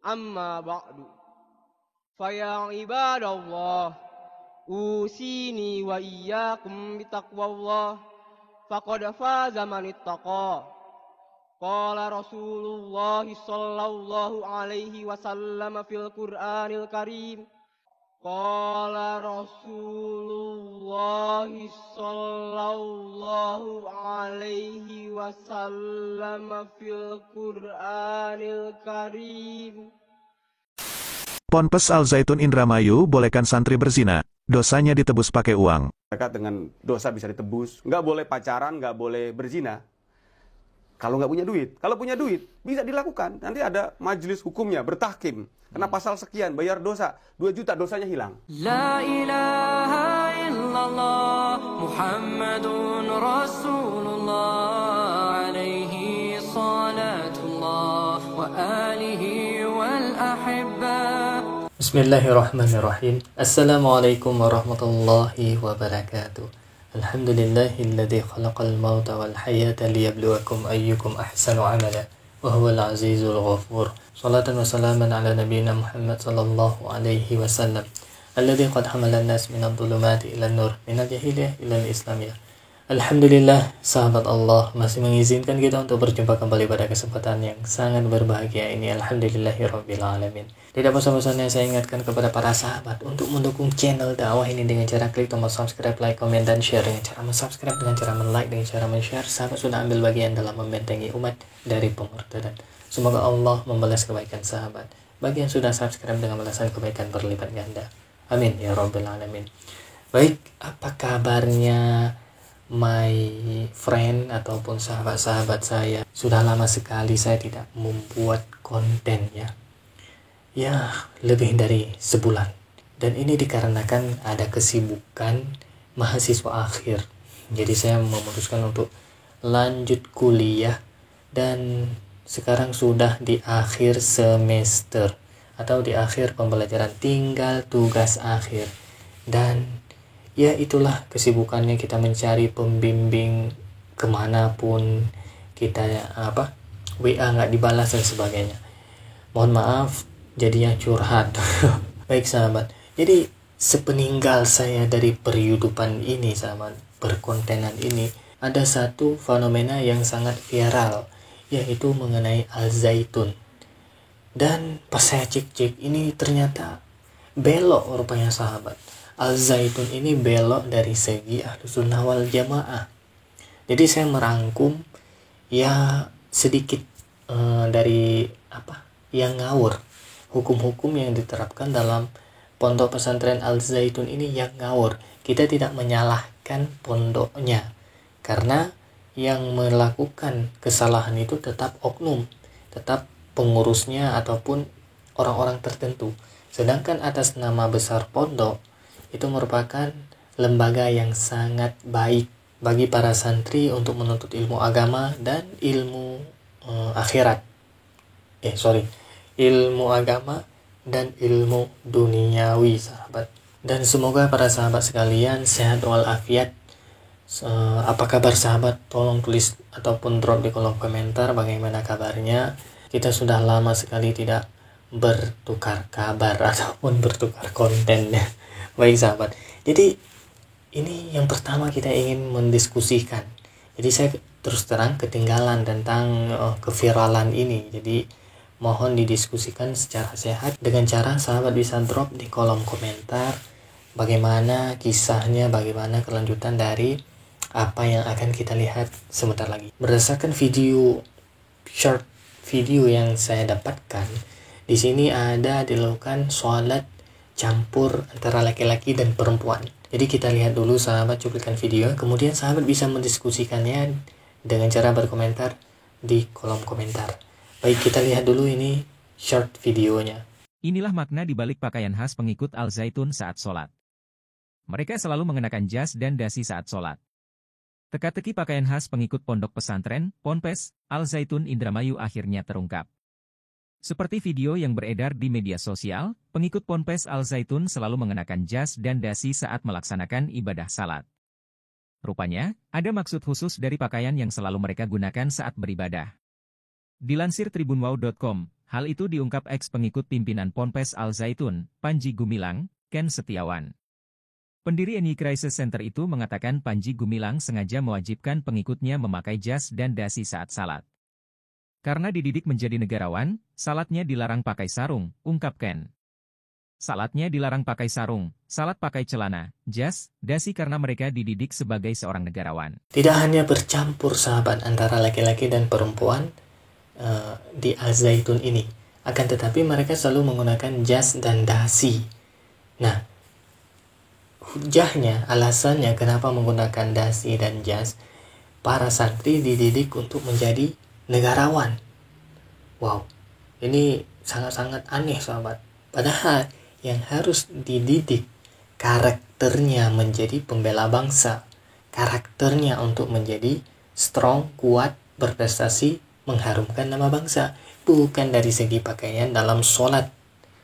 أما بعد فيا عباد الله أوصيني وإياكم بتقوى الله فقد فاز من اتقى. قال رسول الله صلى الله عليه وسلم في القرآن الكريم قال رسول الله صلى الله عليه وسلم في القرآن الكريم. Ponpes Al Zaitun Indramayu bolehkan santri berzina, dosanya ditebus pakai uang. Dekat dengan dosa bisa ditebus, nggak boleh pacaran, nggak boleh berzina. Kalau nggak punya duit, kalau punya duit bisa dilakukan. Nanti ada majelis hukumnya bertahkim. Kena pasal sekian, bayar dosa 2 juta, dosanya hilang. La ilaha illallah Muhammadun Rasulullah alaihi salatullah wa alihi wal ahibba. Bismillahirrahmanirrahim. Assalamualaikum warahmatullahi wabarakatuh. Alhamdulillahilladzi khalaqal mauta wal hayata liyabluwakum ayyukum ahsanu amala wa huwal azizul ghafur. Salatan wa salaman ala nabiyyina Muhammad sallallahu alaihi wasallam alladzi qad hamala an-nas minadh dhulumati ilan nur minal jahiliyah ilal islamiyah. Alhamdulillah, sahabat Allah masih mengizinkan kita untuk berjumpa kembali pada kesempatan yang sangat berbahagia ini. Alhamdulillahirabbil alamin. Tidak bosan-bosannya saya ingatkan kepada para sahabat untuk mendukung channel dakwah ini dengan cara klik tombol subscribe, like, komen, dan share. Dengan cara subscribe, dengan cara like, dengan cara share, sahabat sudah ambil bagian dalam membentengi umat dari pemurtadan. Semoga Allah membalas kebaikan sahabat bagi yang sudah subscribe dengan balasan kebaikan berlipat ganda. Amin ya rabbil alamin. Baik, apa kabarnya my friend ataupun sahabat-sahabat saya? Sudah lama sekali saya tidak membuat konten ya lebih dari sebulan, dan ini dikarenakan ada kesibukan mahasiswa akhir. Jadi saya memutuskan untuk lanjut kuliah dan sekarang sudah di akhir semester atau di akhir pembelajaran, tinggal tugas akhir. Dan ya itulah kesibukannya, kita mencari pembimbing kemanapun kita WA nggak dibalas dan sebagainya. Mohon maaf jadinya curhat. Baik sahabat, jadi sepeninggal saya dari perhidupan ini, sahabat, perkontenan ini, ada satu fenomena yang sangat viral, yaitu mengenai Al Zaitun. Dan pas saya cek ini ternyata belok rupanya sahabat. Al Zaitun ini belok dari segi Ahlussunnah wal Jamaah. Jadi saya merangkum sedikit dari yang ngawur, hukum-hukum yang diterapkan dalam pondok pesantren Al Zaitun ini yang ngawur. Kita tidak menyalahkan pondoknya, karena yang melakukan kesalahan itu tetap oknum, tetap pengurusnya ataupun orang-orang tertentu. Sedangkan atas nama besar pondok itu merupakan lembaga yang sangat baik bagi para santri untuk menuntut ilmu agama dan ilmu ilmu agama dan ilmu duniawi, sahabat. Dan semoga para sahabat sekalian sehat walafiat. Apa kabar sahabat? Tolong tulis ataupun drop di kolom komentar bagaimana kabarnya. Kita sudah lama sekali tidak bertukar kabar ataupun bertukar konten. Baik sahabat, jadi ini yang pertama kita ingin mendiskusikan. Jadi saya terus terang ketinggalan tentang keviralan ini. Jadi mohon didiskusikan secara sehat dengan cara sahabat bisa drop di kolom komentar bagaimana kisahnya, bagaimana kelanjutan dari apa yang akan kita lihat sebentar lagi. Berdasarkan short video yang saya dapatkan, di sini ada dilakukan sholat campur antara laki-laki dan perempuan. Jadi kita lihat dulu sahabat cuplikan video, kemudian sahabat bisa mendiskusikannya dengan cara berkomentar di kolom komentar. Baik, kita lihat dulu ini short videonya. Inilah makna di balik pakaian khas pengikut Al Zaitun saat sholat. Mereka selalu mengenakan jas dan dasi saat sholat. Teka-teki pakaian khas pengikut pondok pesantren, Ponpes, Al Zaitun Indramayu akhirnya terungkap. Seperti video yang beredar di media sosial, pengikut Ponpes Al Zaitun selalu mengenakan jas dan dasi saat melaksanakan ibadah salat. Rupanya, ada maksud khusus dari pakaian yang selalu mereka gunakan saat beribadah. Dilansir tribunwow.com, hal itu diungkap ex-pengikut pimpinan Ponpes Al Zaitun, Panji Gumilang, Ken Setiawan. Pendiri NI Crisis Center itu mengatakan Panji Gumilang sengaja mewajibkan pengikutnya memakai jas dan dasi saat salat. Karena dididik menjadi negarawan, salatnya dilarang pakai sarung, ungkap Ken. Salatnya dilarang pakai sarung, salat pakai celana, jas, dasi karena mereka dididik sebagai seorang negarawan. Tidak hanya bercampur sahabat antara laki-laki dan perempuan di Al Zaitun ini, akan tetapi mereka selalu menggunakan jas dan dasi. Nah, hujahnya, alasannya kenapa menggunakan dasi dan jas, para santri dididik untuk menjadi negarawan. Wow, ini sangat-sangat aneh sahabat. Padahal yang harus dididik karakternya menjadi pembela bangsa, karakternya untuk menjadi strong, kuat, berprestasi, mengharumkan nama bangsa, bukan dari segi pakaian dalam sholat.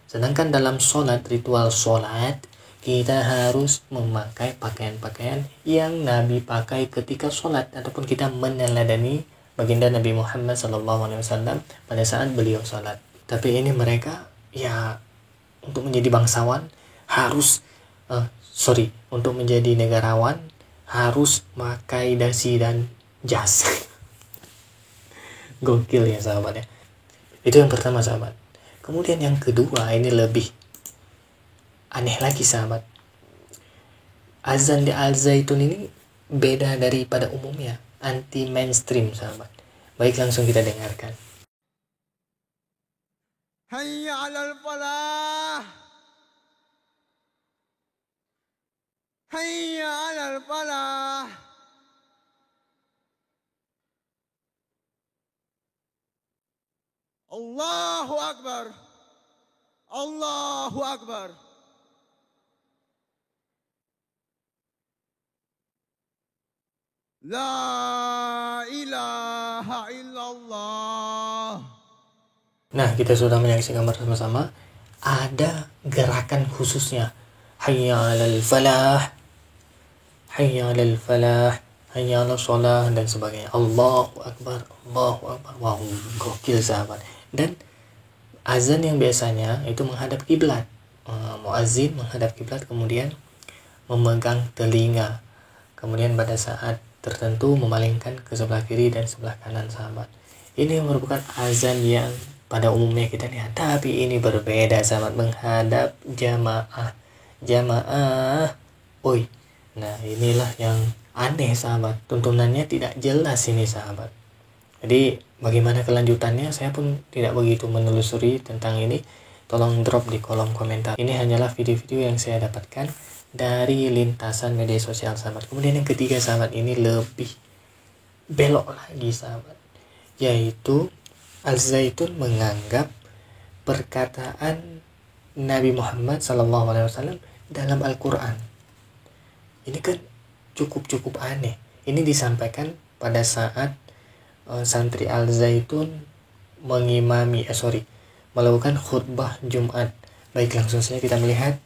Sedangkan dalam sholat, ritual sholat, kita harus memakai pakaian-pakaian yang Nabi pakai ketika sholat, ataupun kita meneladani baginda Nabi Muhammad SAW pada saat beliau sholat. Tapi ini mereka, ya, untuk menjadi bangsawan harus, untuk menjadi negarawan harus pakai dasi dan jas. Gokil ya sahabat ya. Itu yang pertama sahabat. Kemudian yang kedua, ini lebih aneh lagi sahabat. Azan di Al Zaitun ini beda daripada umumnya, anti mainstream sahabat. Baik, langsung kita dengarkan. Hayya 'alal falah. Hayya 'alal falah. Allahu Akbar. Allahu Akbar. La ilaha illallah. Nah, kita sudah menyaksikan bersama-sama ada gerakan khususnya. Hayya 'alal falah. Hayya 'alal falah. Hayya 'alal shalah dan sebagainya. Allahu Akbar. Allahu Akbar. Wow, gokil sahabat. Dan azan yang biasanya itu menghadap kiblat. Muazzin menghadap kiblat, kemudian memegang telinga. Kemudian pada saat tertentu memalingkan ke sebelah kiri dan sebelah kanan sahabat. Ini merupakan azan yang pada umumnya kita lihat, tapi ini berbeda sahabat, menghadap jamaah. Oi. Nah, inilah yang aneh sahabat. Tuntunannya tidak jelas ini sahabat. Jadi bagaimana kelanjutannya saya pun tidak begitu menelusuri tentang ini. Tolong drop di kolom komentar. Ini hanyalah video-video yang saya dapatkan dari lintasan media sosial sahabat. Kemudian yang ketiga sahabat, ini lebih belok lagi sahabat, yaitu Al Zaitun menganggap perkataan Nabi Muhammad SAW dalam Al-Quran. Ini kan cukup aneh. Ini disampaikan pada saat santri Al Zaitun melakukan khutbah Jumat. Baik, langsung saja kita melihat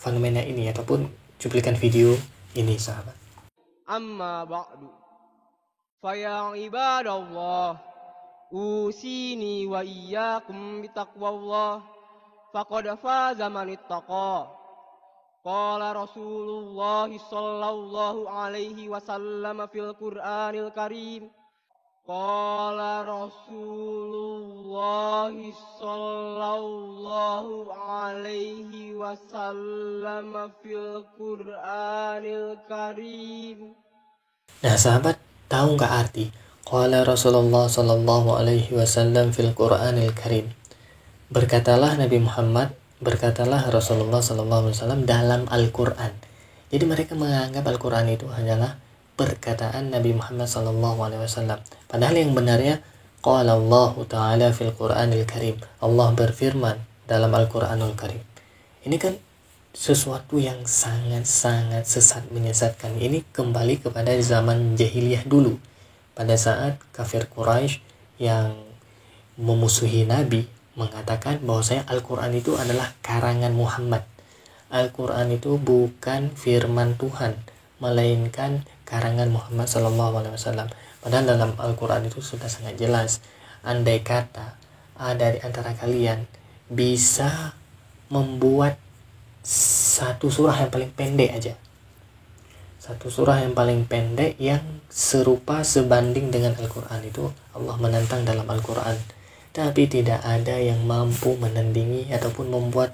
fenomena ini ataupun cuplikan video ini sahabat. Amma ba'du. Faya ibadallah, usini wa iyyakum bitaqwallah, faqad faza man ittaqa. Qala Rasulullah sallallahu alaihi wasallam fil Qur'anil Karim. Qala Rasulullah sallallahu alaihi wasallam fil Qur'anil Karim. Nah sahabat, tahu nggak arti Qala Rasulullah sallallahu alaihi wasallam fil Qur'anil Karim? Berkatalah Nabi Muhammad, berkatalah Rasulullah sallallahu alaihi wasallam dalam Al-Qur'an. Jadi mereka menganggap Al-Qur'an itu hanyalah perkataan Nabi Muhammad SAW. Padahal yang benarnya qala Allah Ta'ala fil Qur'anil Karim. Allah berfirman dalam Al-Qur'anul Karim. Ini kan sesuatu yang sangat-sangat sesat, menyesatkan. Ini kembali kepada zaman jahiliyah dulu, pada saat kafir Quraisy yang memusuhi Nabi mengatakan bahwasanya Al-Qur'an itu adalah karangan Muhammad. Al-Qur'an itu bukan firman Tuhan, melainkan karangan Muhammad SAW. Padahal dalam Al-Quran itu sudah sangat jelas andai kata ada di antara kalian bisa membuat satu surah yang paling pendek aja, satu surah yang paling pendek yang serupa sebanding dengan Al-Quran, itu Allah menantang dalam Al-Quran. Tapi tidak ada yang mampu menandingi ataupun membuat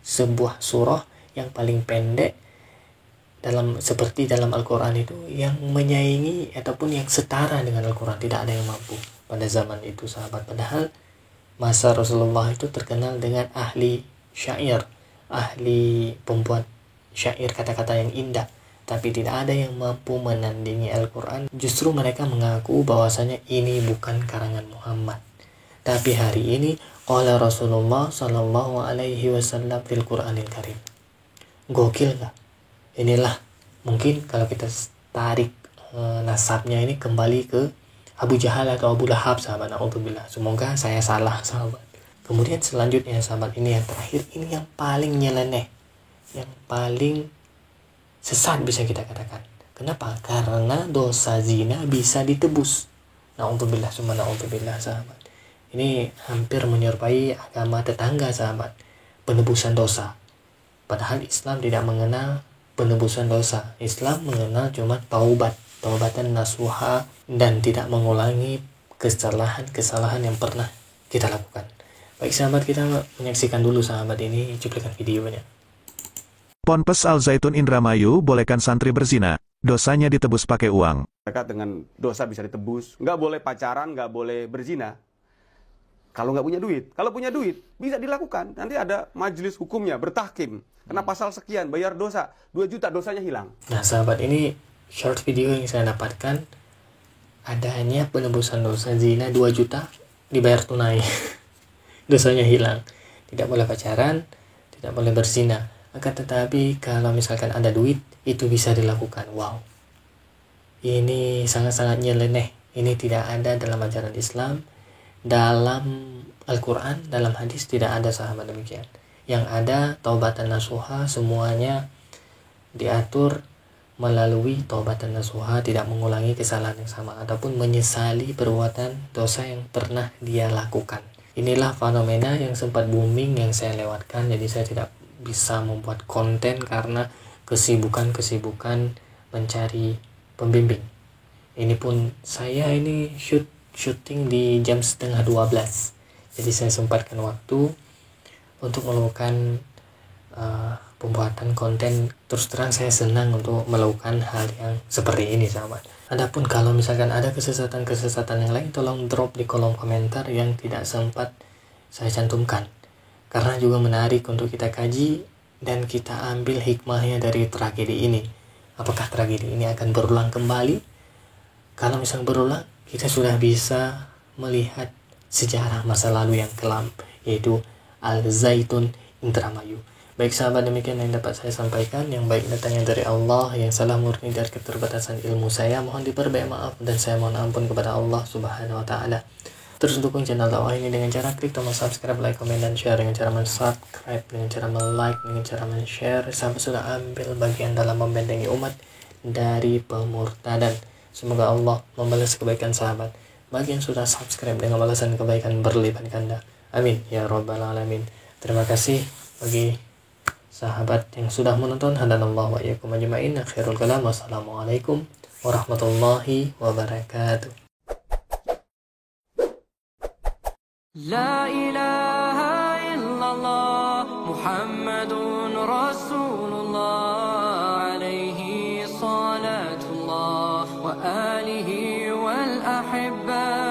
sebuah surah yang paling pendek seperti dalam Al-Quran itu, yang menyaingi ataupun yang setara dengan Al-Quran. Tidak ada yang mampu pada zaman itu, sahabat. Padahal masa Rasulullah itu terkenal dengan ahli syair, ahli pembuat syair, kata-kata yang indah. Tapi tidak ada yang mampu menandingi Al-Quran. Justru mereka mengaku bahwasanya ini bukan karangan Muhammad. Tapi hari ini qala Rasulullah sallallahu alaihi wasallam fil Qur'anil Karim. Gokil gak? Inilah mungkin kalau kita tarik nasabnya ini kembali ke Abu Jahal atau Abu Lahab, sahabat. Na'udzubillah. Semoga saya salah, sahabat. Kemudian selanjutnya, sahabat, ini yang terakhir, ini yang paling nyeleneh, yang paling sesat bisa kita katakan. Kenapa? Karena dosa zina bisa ditebus. Na'udzubillah, summa na'udzubillah, sahabat. Ini hampir menyerupai agama tetangga, sahabat, penebusan dosa. Padahal Islam tidak mengenal penebusan dosa. Islam mengenal cuma taubat, taubatan nasuha, dan tidak mengulangi kesalahan yang pernah kita lakukan. Baik, sahabat, kita menyaksikan dulu, sahabat, ini cuplikan videonya. Ponpes Al Zaitun Indramayu bolehkan santri berzina, dosanya ditebus pakai uang. Dekat dengan dosa bisa ditebus. Nggak boleh pacaran, nggak boleh berzina. Kalau nggak punya duit. Kalau punya duit, bisa dilakukan. Nanti ada majelis hukumnya, bertahkim. Kena pasal sekian, bayar dosa. 2 juta, dosanya hilang. Nah, sahabat, ini short video yang saya dapatkan. Adanya penebusan dosa zina 2 juta, dibayar tunai. Dosanya hilang. Tidak boleh pacaran, tidak boleh berzina. Akan tetapi, kalau misalkan ada duit, itu bisa dilakukan. Wow. Ini sangat-sangat nyeleneh. Ini tidak ada dalam ajaran Islam. Dalam Al-Quran, dalam hadis tidak ada, sahabat, demikian. Yang ada taubatan nasuha, semuanya diatur melalui taubatan nasuha, tidak mengulangi kesalahan yang sama ataupun menyesali perbuatan dosa yang pernah dia lakukan. Inilah fenomena yang sempat booming yang saya lewatkan, jadi saya tidak bisa membuat konten karena kesibukan mencari pembimbing. Ini pun saya ini syuting di jam 11:30. Jadi saya sempatkan waktu untuk melakukan pembuatan konten. Terus terang saya senang untuk melakukan hal yang seperti ini, sahabat. Adapun kalau misalkan ada kesesatan yang lain, tolong drop di kolom komentar yang tidak sempat saya cantumkan. Karena juga menarik untuk kita kaji dan kita ambil hikmahnya dari tragedi ini. Apakah tragedi ini akan berulang kembali? Kalau misalnya berulang, kita sudah bisa melihat sejarah masa lalu yang kelam, yaitu Al Zaitun Indramayu. Baik, sahabat, demikian yang dapat saya sampaikan. Yang baik datangnya dari Allah, yang salah murni dari keterbatasan ilmu saya. Mohon diperbaiki, maaf, dan saya mohon ampun kepada Allah Subhanahu wa Ta'ala. Terus dukung channel dakwah ini dengan cara klik tombol subscribe, like, komen, dan share. Dengan cara subscribe, dengan cara like, dengan cara share, sampai sudah ambil bagian dalam membentengi umat dari pemurtadan. Semoga Allah membalas kebaikan sahabat bagi yang sudah subscribe dengan balasan kebaikan berlipat ganda. Amin ya rabbal alamin. Terima kasih bagi sahabat yang sudah menonton. Hadanallahu wa iyyakum ajma'in. Akhirul kalam. Wassalamualaikum warahmatullahi wabarakatuh. La ilaha illallah Muhammadun Rasulullah alaihi salatullah wa alihi wal ahibba